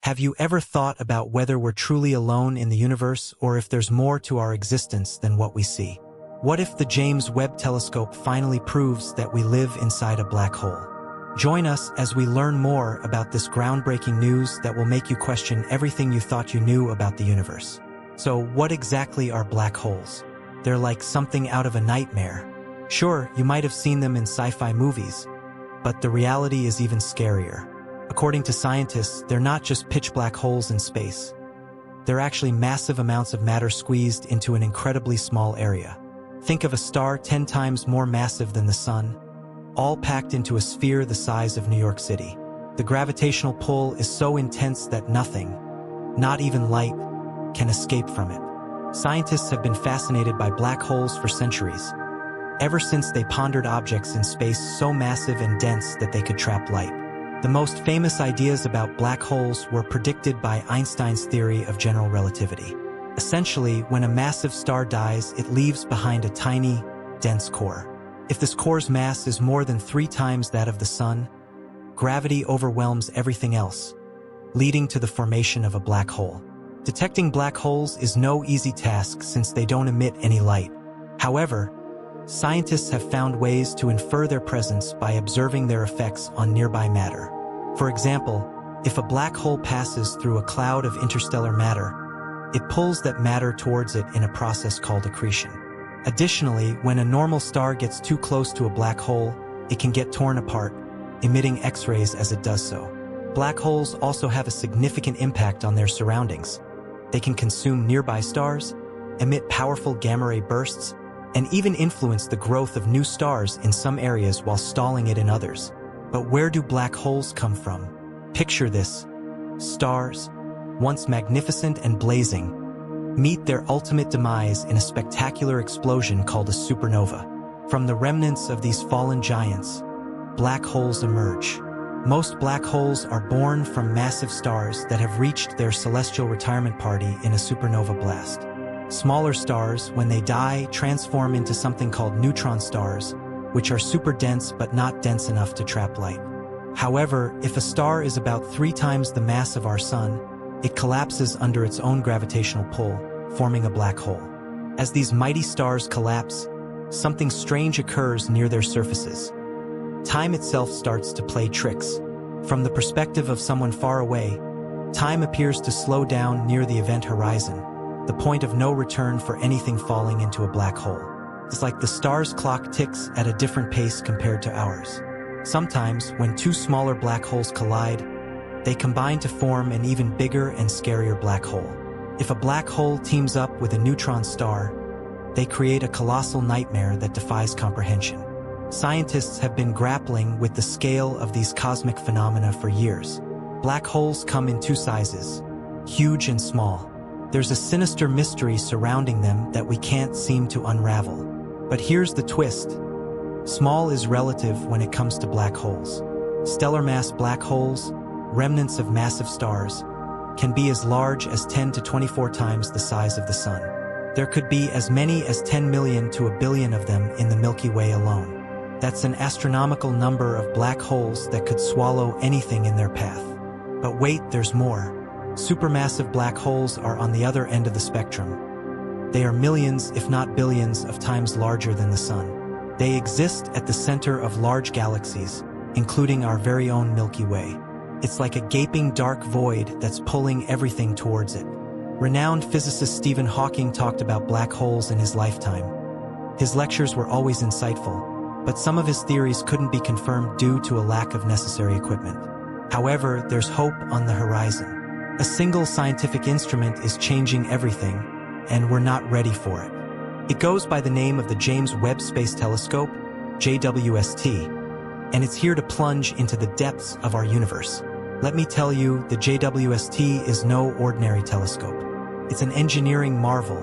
Have you ever thought about whether we're truly alone in the universe or if there's more to our existence than what we see? What if the James Webb telescope finally proves that we live inside a black hole? Join us as we learn more about this groundbreaking news that will make you question everything you thought you knew about the universe. So, what exactly are black holes? They're like something out of a nightmare. Sure, you might have seen them in sci-fi movies, but the reality is even scarier. According to scientists, they're not just pitch-black holes in space. They're actually massive amounts of matter squeezed into an incredibly small area. Think of a star 10 times more massive than the sun, all packed into a sphere the size of New York City. The gravitational pull is so intense that nothing, not even light, can escape from it. Scientists have been fascinated by black holes for centuries, ever since they pondered objects in space so massive and dense that they could trap light. The most famous ideas about black holes were predicted by Einstein's theory of general relativity. Essentially, when a massive star dies, it leaves behind a tiny, dense core. If this core's mass is more than 3 times that of the sun, gravity overwhelms everything else, leading to the formation of a black hole. Detecting black holes is no easy task since they don't emit any light. However, scientists have found ways to infer their presence by observing their effects on nearby matter. For example, if a black hole passes through a cloud of interstellar matter, it pulls that matter towards it in a process called accretion. Additionally, when a normal star gets too close to a black hole, it can get torn apart, emitting X-rays as it does so. Black holes also have a significant impact on their surroundings. They can consume nearby stars, emit powerful gamma-ray bursts, and even influence the growth of new stars in some areas while stalling it in others. But where do black holes come from? Picture this. Stars, once magnificent and blazing, meet their ultimate demise in a spectacular explosion called a supernova. From the remnants of these fallen giants, black holes emerge. Most black holes are born from massive stars that have reached their celestial retirement party in a supernova blast. Smaller stars, when they die, transform into something called neutron stars, which are super dense but not dense enough to trap light. However, if a star is about 3 times the mass of our sun, it collapses under its own gravitational pull, forming a black hole. As these mighty stars collapse, something strange occurs near their surfaces. Time itself starts to play tricks. From the perspective of someone far away, time appears to slow down near the event horizon, the point of no return for anything falling into a black hole. It's like the star's clock ticks at a different pace compared to ours. Sometimes, when 2 smaller black holes collide, they combine to form an even bigger and scarier black hole. If a black hole teams up with a neutron star, they create a colossal nightmare that defies comprehension. Scientists have been grappling with the scale of these cosmic phenomena for years. Black holes come in 2 sizes, huge and small. There's a sinister mystery surrounding them that we can't seem to unravel. But here's the twist. Small is relative when it comes to black holes. Stellar mass black holes, remnants of massive stars, can be as large as 10 to 24 times the size of the sun. There could be as many as 10 million to a billion of them in the Milky Way alone. That's an astronomical number of black holes that could swallow anything in their path. But wait, there's more. Supermassive black holes are on the other end of the spectrum. They are millions, if not billions, of times larger than the sun. They exist at the center of large galaxies, including our very own Milky Way. It's like a gaping dark void that's pulling everything towards it. Renowned physicist Stephen Hawking talked about black holes in his lifetime. His lectures were always insightful, but some of his theories couldn't be confirmed due to a lack of necessary equipment. However, there's hope on the horizon. A single scientific instrument is changing everything, and we're not ready for it. It goes by the name of the James Webb Space Telescope, JWST, and it's here to plunge into the depths of our universe. Let me tell you, the JWST is no ordinary telescope. It's an engineering marvel,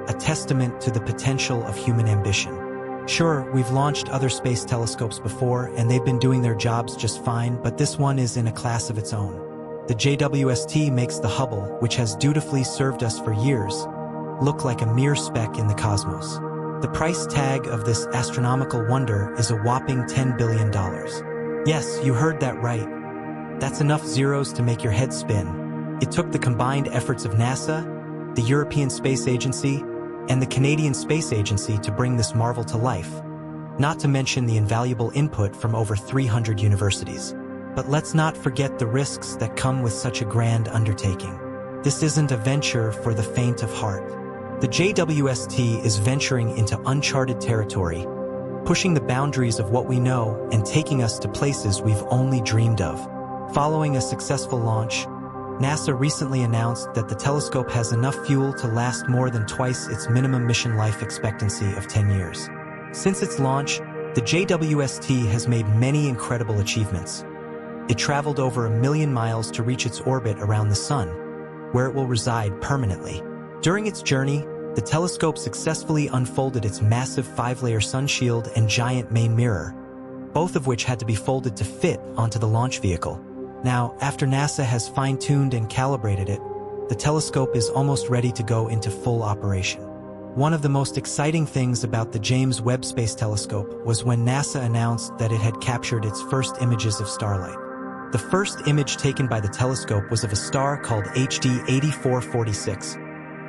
a testament to the potential of human ambition. Sure, we've launched other space telescopes before, and they've been doing their jobs just fine, but this one is in a class of its own. The JWST makes the Hubble, which has dutifully served us for years, look like a mere speck in the cosmos. The price tag of this astronomical wonder is a whopping $10 billion. Yes, you heard that right. That's enough zeros to make your head spin. It took the combined efforts of NASA, the European Space Agency, and the Canadian Space Agency to bring this marvel to life, not to mention the invaluable input from over 300 universities. But let's not forget the risks that come with such a grand undertaking. This isn't a venture for the faint of heart. The JWST is venturing into uncharted territory, pushing the boundaries of what we know and taking us to places we've only dreamed of. Following a successful launch, NASA recently announced that the telescope has enough fuel to last more than twice its minimum mission life expectancy of 10 years. Since its launch, the JWST has made many incredible achievements. It traveled over 1 million miles to reach its orbit around the Sun, where it will reside permanently. During its journey, the telescope successfully unfolded its massive 5-layer sun shield and giant main mirror, both of which had to be folded to fit onto the launch vehicle. Now, after NASA has fine-tuned and calibrated it, the telescope is almost ready to go into full operation. One of the most exciting things about the James Webb Space Telescope was when NASA announced that it had captured its first images of starlight. The first image taken by the telescope was of a star called HD 8446,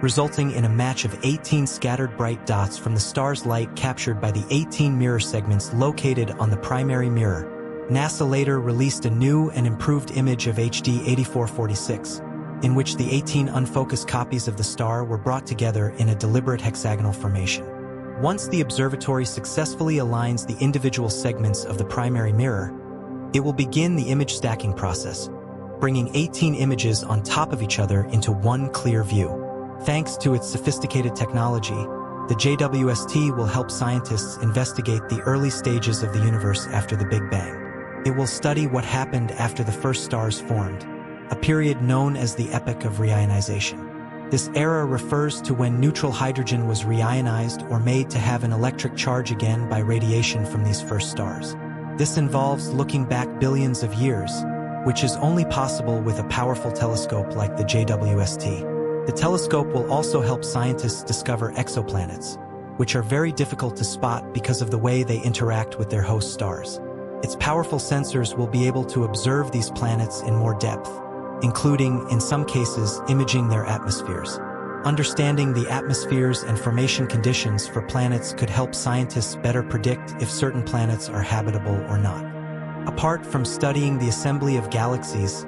resulting in a match of 18 scattered bright dots from the star's light captured by the 18 mirror segments located on the primary mirror. NASA later released a new and improved image of HD 8446, in which the 18 unfocused copies of the star were brought together in a deliberate hexagonal formation. Once the observatory successfully aligns the individual segments of the primary mirror, it will begin the image stacking process, bringing 18 images on top of each other into one clear view. Thanks to its sophisticated technology, the JWST will help scientists investigate the early stages of the universe after the Big Bang. It will study what happened after the first stars formed, a period known as the epoch of reionization. This era refers to when neutral hydrogen was reionized or made to have an electric charge again by radiation from these first stars. This involves looking back billions of years, which is only possible with a powerful telescope like the JWST. The telescope will also help scientists discover exoplanets, which are very difficult to spot because of the way they interact with their host stars. Its powerful sensors will be able to observe these planets in more depth, including, in some cases, imaging their atmospheres. Understanding the atmospheres and formation conditions for planets could help scientists better predict if certain planets are habitable or not. Apart from studying the assembly of galaxies,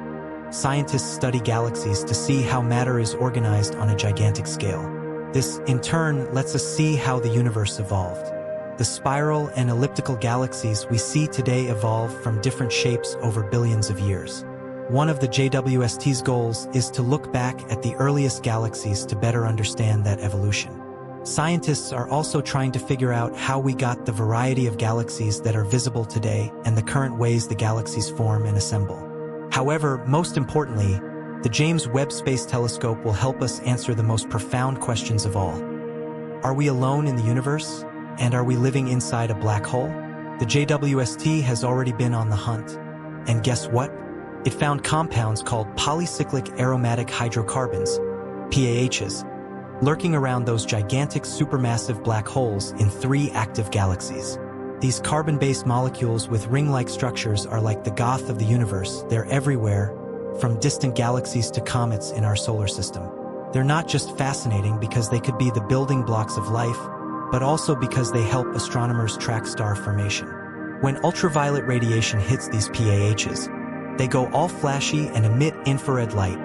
scientists study galaxies to see how matter is organized on a gigantic scale. This, in turn, lets us see how the universe evolved. The spiral and elliptical galaxies we see today evolved from different shapes over billions of years. One of the JWST's goals is to look back at the earliest galaxies to better understand that evolution. Scientists are also trying to figure out how we got the variety of galaxies that are visible today and the current ways the galaxies form and assemble. However, most importantly, the James Webb Space Telescope will help us answer the most profound questions of all. Are we alone in the universe? And are we living inside a black hole? The JWST has already been on the hunt. And guess what? It found compounds called polycyclic aromatic hydrocarbons, PAHs, lurking around those gigantic supermassive black holes in 3 active galaxies. These carbon-based molecules with ring-like structures are like the goth of the universe. They're everywhere, from distant galaxies to comets in our solar system. They're not just fascinating because they could be the building blocks of life, but also because they help astronomers track star formation. When ultraviolet radiation hits these PAHs, they go all flashy and emit infrared light,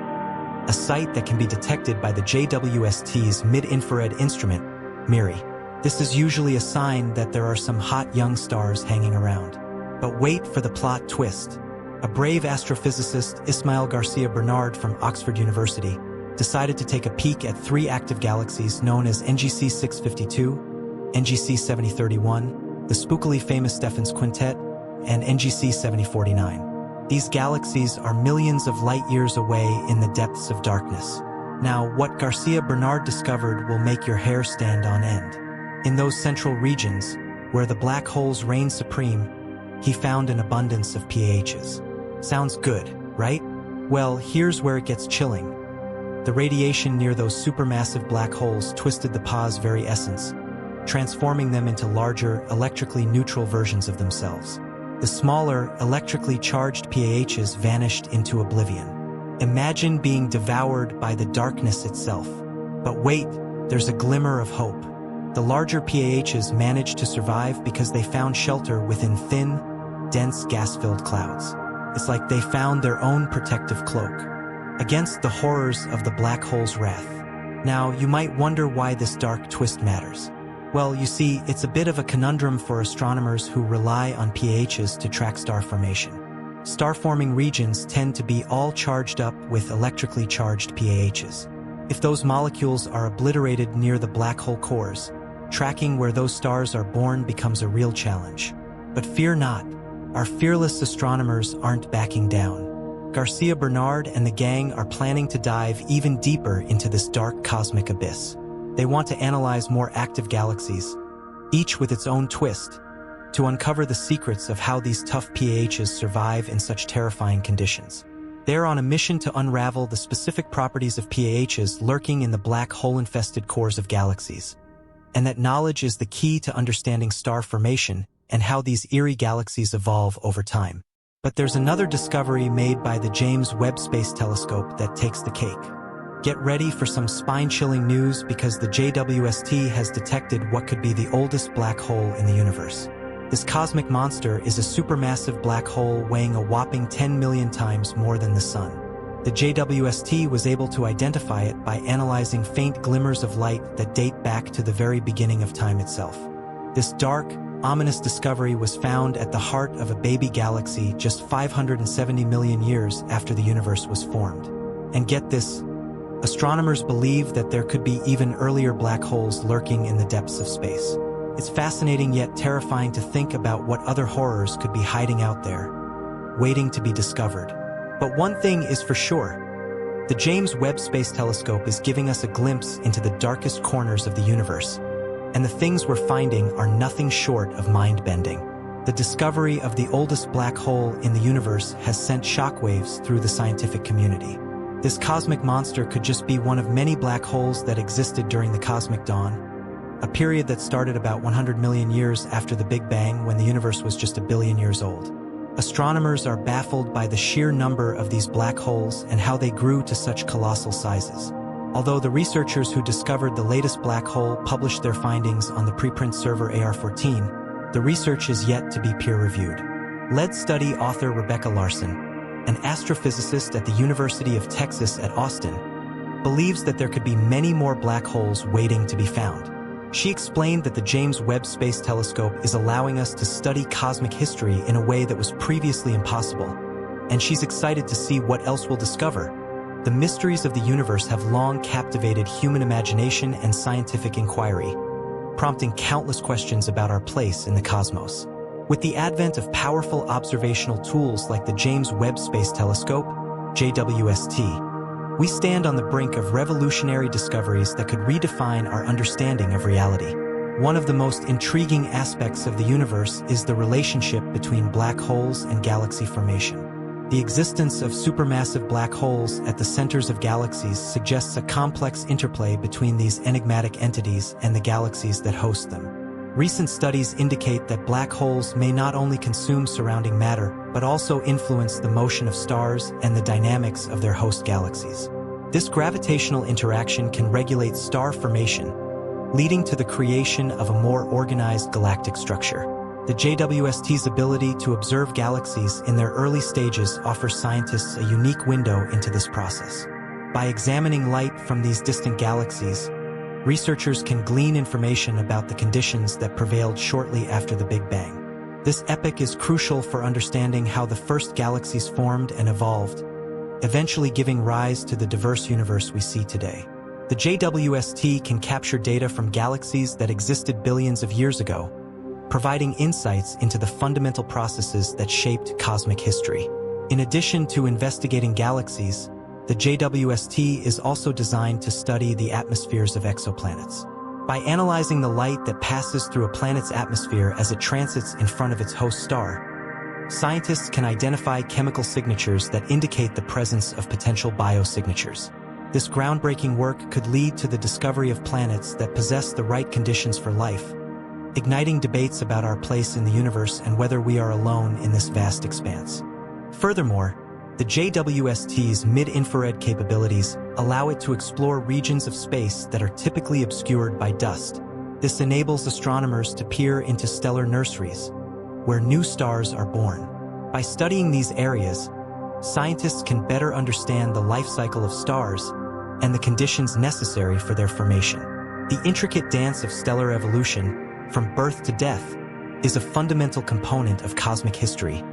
a sight that can be detected by the JWST's mid-infrared instrument, MIRI. This is usually a sign that there are some hot young stars hanging around. But wait for the plot twist. A brave astrophysicist, Ismael Garcia Bernard from Oxford University, decided to take a peek at 3 active galaxies known as NGC 652, NGC 7031, the spookily famous Stephan's Quintet, and NGC 7049. These galaxies are millions of light-years away in the depths of darkness. Now, what Garcia Bernard discovered will make your hair stand on end. In those central regions, where the black holes reign supreme, he found an abundance of PAHs. Sounds good, right? Well, here's where it gets chilling. The radiation near those supermassive black holes twisted the PAH's very essence, transforming them into larger, electrically neutral versions of themselves. The smaller, electrically charged PAHs vanished into oblivion. Imagine being devoured by the darkness itself. But wait, there's a glimmer of hope. The larger PAHs managed to survive because they found shelter within thin, dense gas-filled clouds. It's like they found their own protective cloak against the horrors of the black hole's wrath. Now, you might wonder why this dark twist matters. Well, you see, it's a bit of a conundrum for astronomers who rely on PAHs to track star formation. Star-forming regions tend to be all charged up with electrically charged PAHs. If those molecules are obliterated near the black hole cores, tracking where those stars are born becomes a real challenge. But fear not, our fearless astronomers aren't backing down. Garcia Bernard and the gang are planning to dive even deeper into this dark cosmic abyss. They want to analyze more active galaxies, each with its own twist, to uncover the secrets of how these tough PAHs survive in such terrifying conditions. They are on a mission to unravel the specific properties of PAHs lurking in the black hole-infested cores of galaxies. And that knowledge is the key to understanding star formation and how these eerie galaxies evolve over time. But there's another discovery made by the James Webb Space Telescope that takes the cake. Get ready for some spine-chilling news because the JWST has detected what could be the oldest black hole in the universe. This cosmic monster is a supermassive black hole weighing a whopping 10 million times more than the Sun. The JWST was able to identify it by analyzing faint glimmers of light that date back to the very beginning of time itself. This dark, ominous discovery was found at the heart of a baby galaxy just 570 million years after the universe was formed. And get this, astronomers believe that there could be even earlier black holes lurking in the depths of space. It's fascinating yet terrifying to think about what other horrors could be hiding out there, waiting to be discovered. But one thing is for sure, the James Webb Space Telescope is giving us a glimpse into the darkest corners of the universe, and the things we're finding are nothing short of mind-bending. The discovery of the oldest black hole in the universe has sent shockwaves through the scientific community. This cosmic monster could just be one of many black holes that existed during the cosmic dawn, a period that started about 100 million years after the Big Bang when the universe was just a billion years old. Astronomers are baffled by the sheer number of these black holes and how they grew to such colossal sizes. Although the researchers who discovered the latest black hole published their findings on the preprint server AR14, the research is yet to be peer-reviewed. Lead study author Rebecca Larson, an astrophysicist at the University of Texas at Austin, believes that there could be many more black holes waiting to be found. She explained that the James Webb Space Telescope is allowing us to study cosmic history in a way that was previously impossible, and she's excited to see what else we'll discover. The mysteries of the universe have long captivated human imagination and scientific inquiry, prompting countless questions about our place in the cosmos. With the advent of powerful observational tools like the James Webb Space Telescope, JWST, we stand on the brink of revolutionary discoveries that could redefine our understanding of reality. One of the most intriguing aspects of the universe is the relationship between black holes and galaxy formation. The existence of supermassive black holes at the centers of galaxies suggests a complex interplay between these enigmatic entities and the galaxies that host them. Recent studies indicate that black holes may not only consume surrounding matter, but also influence the motion of stars and the dynamics of their host galaxies. This gravitational interaction can regulate star formation, leading to the creation of a more organized galactic structure. The JWST's ability to observe galaxies in their early stages offers scientists a unique window into this process. By examining light from these distant galaxies, researchers can glean information about the conditions that prevailed shortly after the Big Bang. This epoch is crucial for understanding how the first galaxies formed and evolved, eventually giving rise to the diverse universe we see today. The JWST can capture data from galaxies that existed billions of years ago, providing insights into the fundamental processes that shaped cosmic history. In addition to investigating galaxies, the JWST is also designed to study the atmospheres of exoplanets. By analyzing the light that passes through a planet's atmosphere as it transits in front of its host star, scientists can identify chemical signatures that indicate the presence of potential biosignatures. This groundbreaking work could lead to the discovery of planets that possess the right conditions for life, igniting debates about our place in the universe and whether we are alone in this vast expanse. Furthermore, The JWST's mid-infrared capabilities allow it to explore regions of space that are typically obscured by dust. This enables astronomers to peer into stellar nurseries, where new stars are born. By studying these areas, scientists can better understand the life cycle of stars and the conditions necessary for their formation. The intricate dance of stellar evolution, from birth to death, is a fundamental component of cosmic history,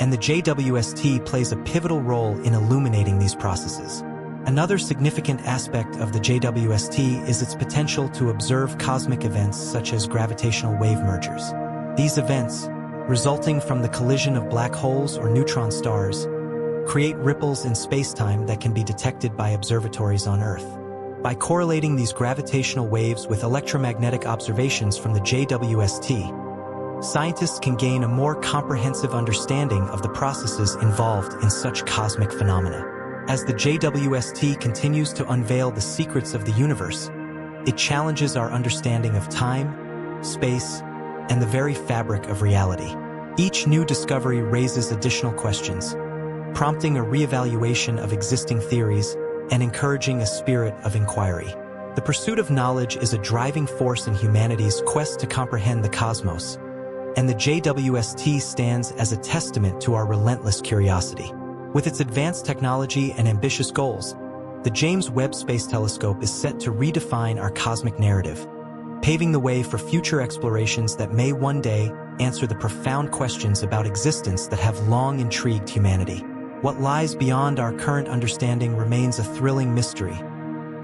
and the JWST plays a pivotal role in illuminating these processes. Another significant aspect of the JWST is its potential to observe cosmic events such as gravitational wave mergers. These events, resulting from the collision of black holes or neutron stars, create ripples in spacetime that can be detected by observatories on Earth. By correlating these gravitational waves with electromagnetic observations from the JWST, scientists can gain a more comprehensive understanding of the processes involved in such cosmic phenomena. As the JWST continues to unveil the secrets of the universe, it challenges our understanding of time, space, and the very fabric of reality. Each new discovery raises additional questions, prompting a reevaluation of existing theories and encouraging a spirit of inquiry. The pursuit of knowledge is a driving force in humanity's quest to comprehend the cosmos, and the JWST stands as a testament to our relentless curiosity. With its advanced technology and ambitious goals, the James Webb Space Telescope is set to redefine our cosmic narrative, paving the way for future explorations that may one day answer the profound questions about existence that have long intrigued humanity. What lies beyond our current understanding remains a thrilling mystery,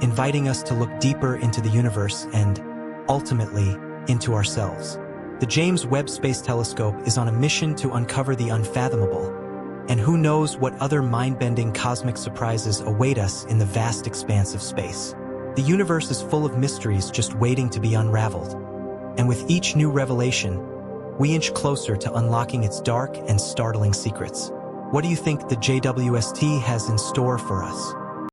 inviting us to look deeper into the universe and, ultimately, into ourselves. The James Webb Space Telescope is on a mission to uncover the unfathomable, and who knows what other mind-bending cosmic surprises await us in the vast expanse of space. The universe is full of mysteries just waiting to be unraveled, and with each new revelation, we inch closer to unlocking its dark and startling secrets. What do you think the JWST has in store for us?